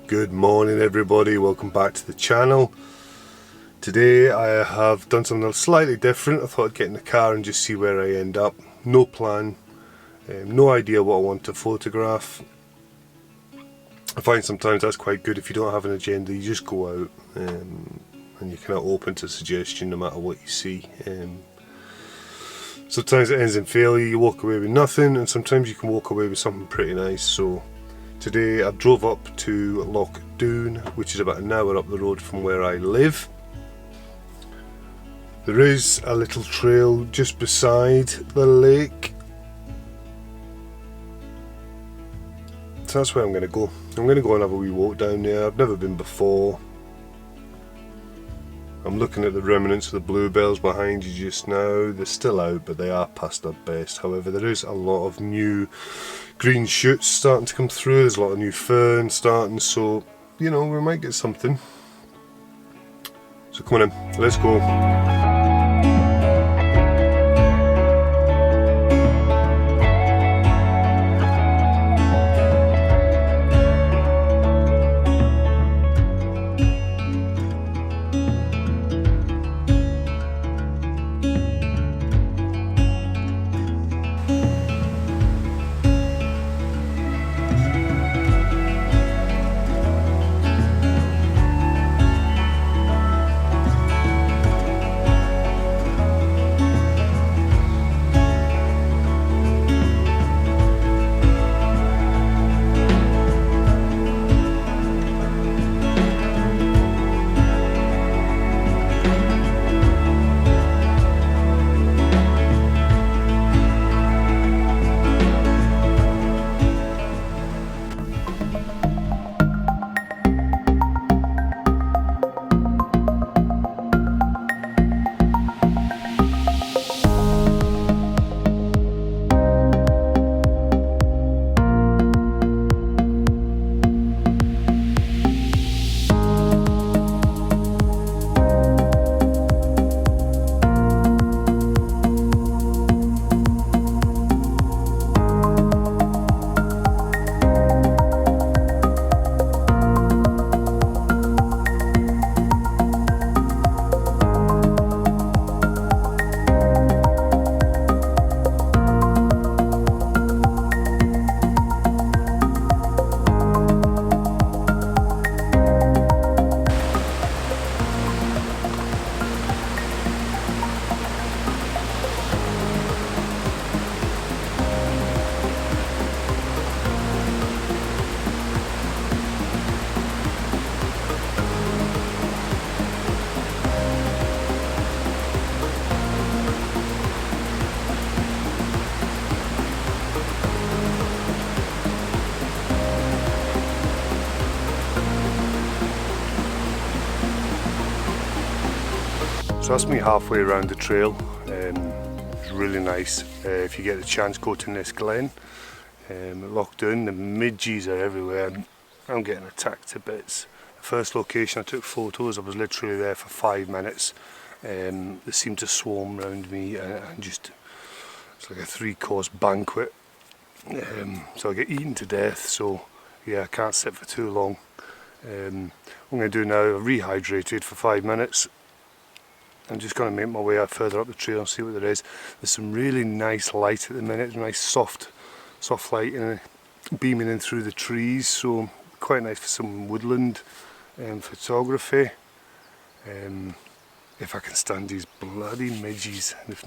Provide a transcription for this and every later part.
Good morning everybody, welcome back to the channel. Today I have done something slightly different. I thought I'd get in the car and just see where I end up. No plan, no idea what I want to photograph. I find sometimes that's quite good if you don't have an agenda, you just go out and you're kind of open to suggestion no matter what you see. Sometimes it ends in failure, you walk away with nothing, and sometimes you can walk away with something pretty nice. So today I drove up to Loch Doon, which is about an hour up the road from where I live. There is a little trail just beside the lake, so that's where I'm going to go. I'm going to go and have a wee walk down there. I've never been before. I'm looking at the remnants of the bluebells behind you just now. They're still out, but they are past their best. However, there is a lot of new green shoots starting to come through. There's a lot of new fern starting, so you know, we might get something. So come on in, let's go. So that's me halfway around the trail. It's really nice. If you get the chance, go to Glen. Loch Doon, the midges are everywhere. I'm getting attacked to bits. The first location I took photos, I was literally there for 5 minutes. They seemed to swarm around me and just, it's like a 3-course banquet. So I get eaten to death, so yeah, I can't sit for too long. What I'm going to do now, I've rehydrated for 5 minutes. I'm just going to make my way out further up the trail and see what there is. There's some really nice light at the minute, nice soft light beaming in through the trees, so quite nice for some woodland photography. If I can stand these bloody midges. And if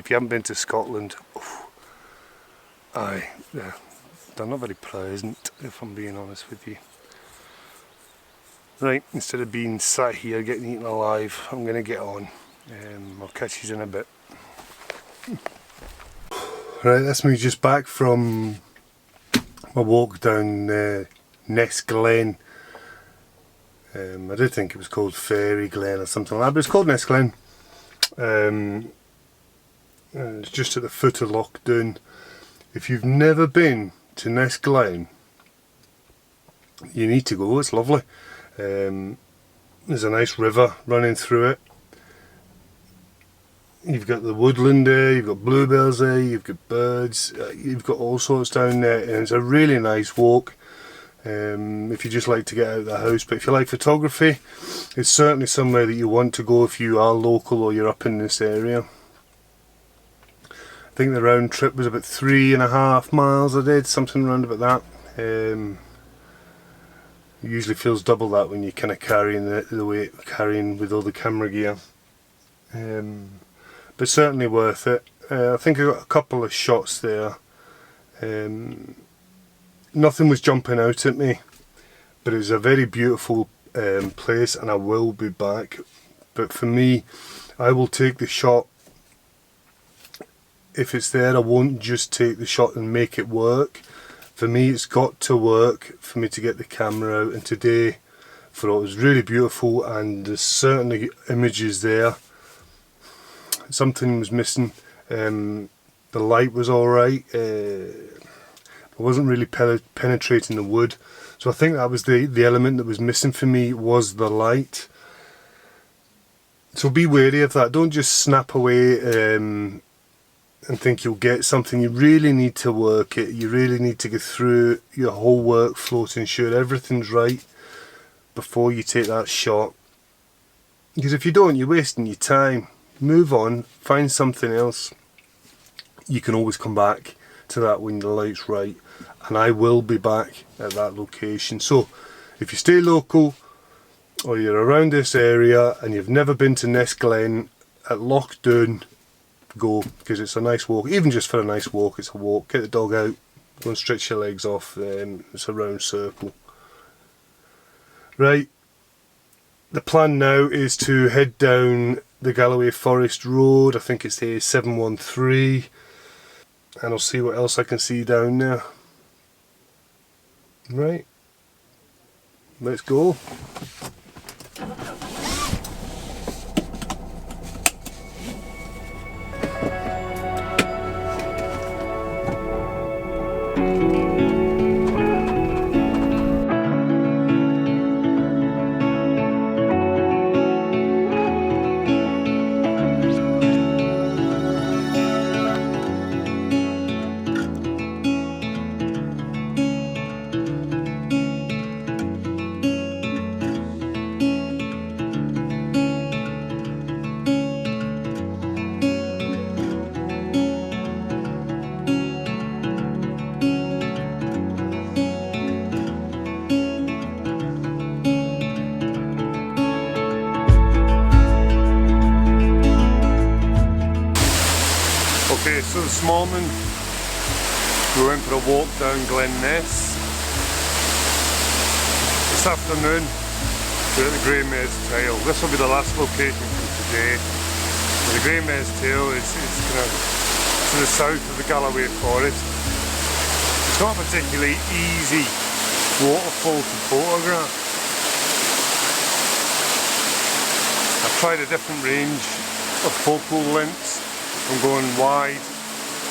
you haven't been to Scotland, they're not very pleasant, if I'm being honest with you. Right, instead of being sat here getting eaten alive, I'm going to get on. I'll catch you in a bit. Right, that's me just back from my walk down Glen. I did think it was called Fairy Glen or something like that, but it's called Glen. It's just at the foot of Loch Doon. If you've never been to Glen, you need to go. It's lovely. There's a nice river running through it. You've got the woodland there, you've got bluebells there, you've got birds, you've got all sorts down there, and it's a really nice walk if you just like to get out of the house. But if you like photography, it's certainly somewhere that you want to go if you are local or you're up in this area. I think the round trip was about 3.5 miles I did, something around about that. It usually feels double that when you're kind of carrying the weight, carrying with all the camera gear. But certainly worth it. I think I got a couple of shots there. Nothing was jumping out at me, but it was a very beautiful place, and I will be back. But for me, I will take the shot. If it's there, I won't just take the shot and make it work. For me, it's got to work for me to get the camera out, and today I thought it was really beautiful, and there's certainly images there. Something was missing. The light was alright. It wasn't really penetrating the wood, so I think that was the element that was missing for me, was the light. So be wary of that. Don't just snap away and think you'll get something. You really need to work it. You really need to go through your whole workflow to ensure everything's right before you take that shot, because if you don't, you're wasting your time. Move on, find something else. You can always come back to that when the light's right, and I will be back at that location. So if you stay local or you're around this area and you've never been to Ness Glen at Loch Doon, go, because it's a nice walk. Even just for a nice walk, it's a walk. Get the dog out, go and stretch your legs off. It's a round circle. Right, the plan now is to head down the Galloway Forest Road. I think it's the A713, and I'll see what else I can see down there. Right, let's go. Okay, so this morning we went for a walk down Glen Ness. This afternoon we're at the Grey Mare's Tail. This will be the last location from today. The Grey Mare's Tail is kind of to the south of the Galloway Forest. It's not a particularly easy waterfall to photograph. I've tried a different range of focal lengths. I'm going wide,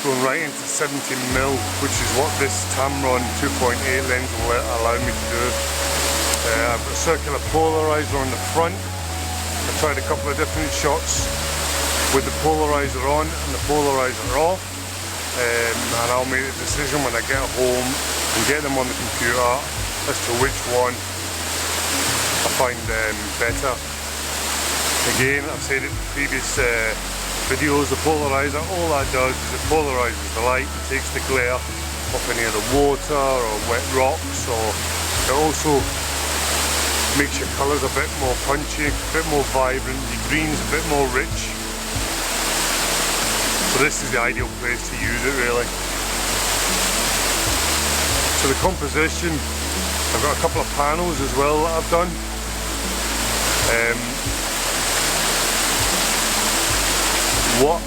going right into 70mm, which is what this Tamron 2.8 lens will allow me to do. I've got a circular polarizer on the front. I tried a couple of different shots with the polarizer on and the polarizer off, and I'll make a decision when I get home and get them on the computer as to which one I find better. Again, I've said it in previous videos, the polarizer, all that does is it polarizes the light, it takes the glare off any of the water or wet rocks, or it also makes your colours a bit more punchy, a bit more vibrant, your greens a bit more rich. So this is the ideal place to use it, really. So the composition, I've got a couple of panels as well that I've done. What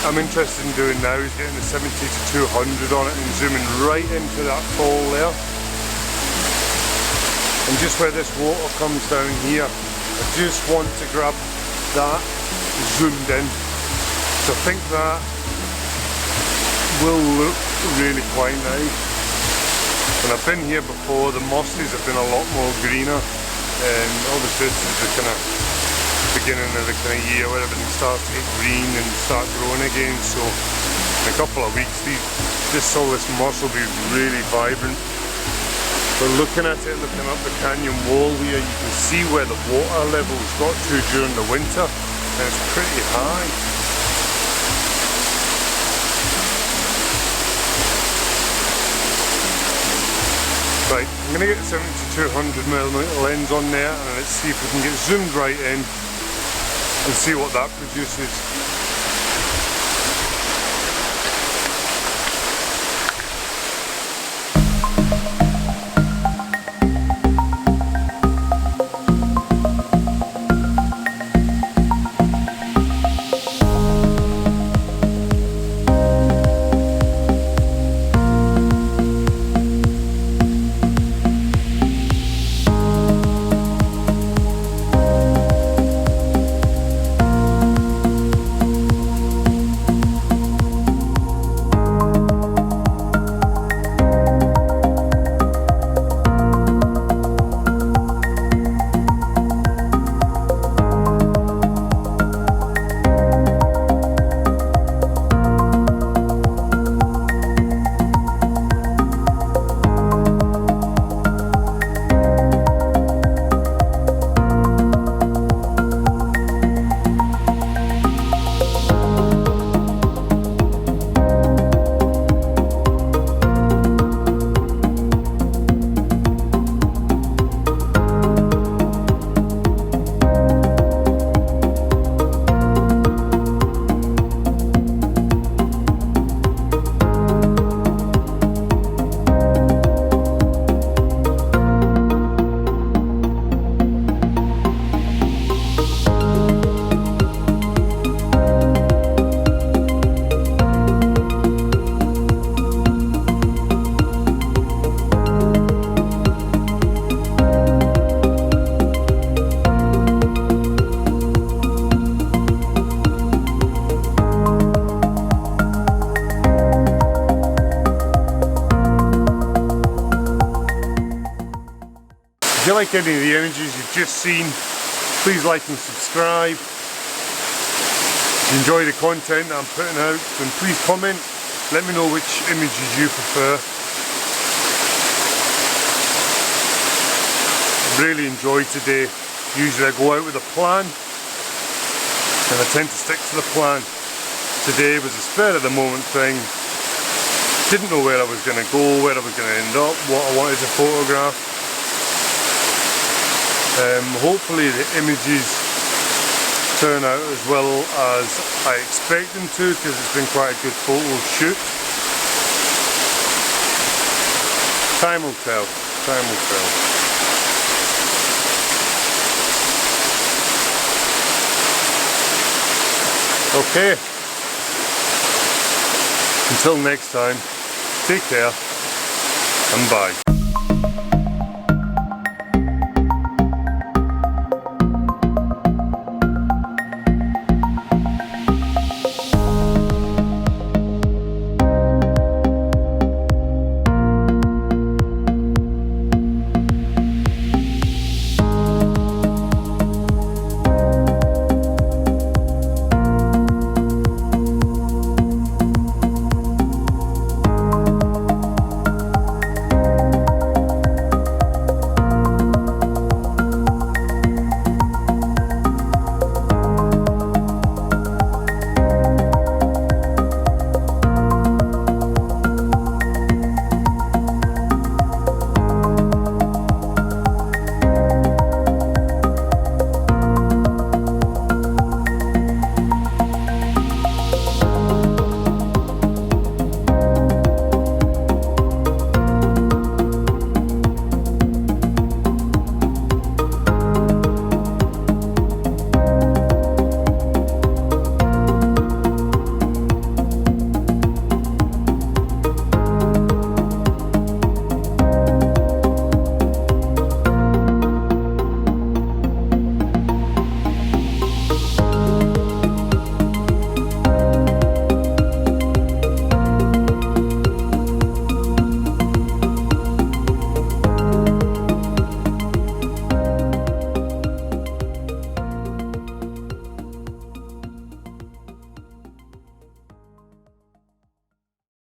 I'm interested in doing now is getting the 70 to 200 on it and zooming right into that fall there. And just where this water comes down here, I just want to grab that zoomed in. So I think that will look really quite nice. When I've been here before, the mosses have been a lot more greener, and obviously this is the kind of the beginning of the kind of year where everything starts to get green and start growing again. So in a couple of weeks all this moss will be really vibrant. But looking at it, looking up the canyon wall here, you can see where the water level's got to during the winter, and it's pretty high. Right, I'm going to get the 70-200mm lens on there, and let's see if we can get zoomed right in and see what that produces. If you like any of the images you've just seen, please like and subscribe. If you enjoy the content that I'm putting out, then please comment. Let me know which images you prefer. Really enjoyed today. Usually I go out with a plan, and I tend to stick to the plan. Today was a spur of the moment thing. Didn't know where I was going to go, where I was going to end up, what I wanted to photograph. Hopefully the images turn out as well as I expect them to, because it's been quite a good photo shoot. Time will tell, time will tell. Okay, until next time, take care and bye.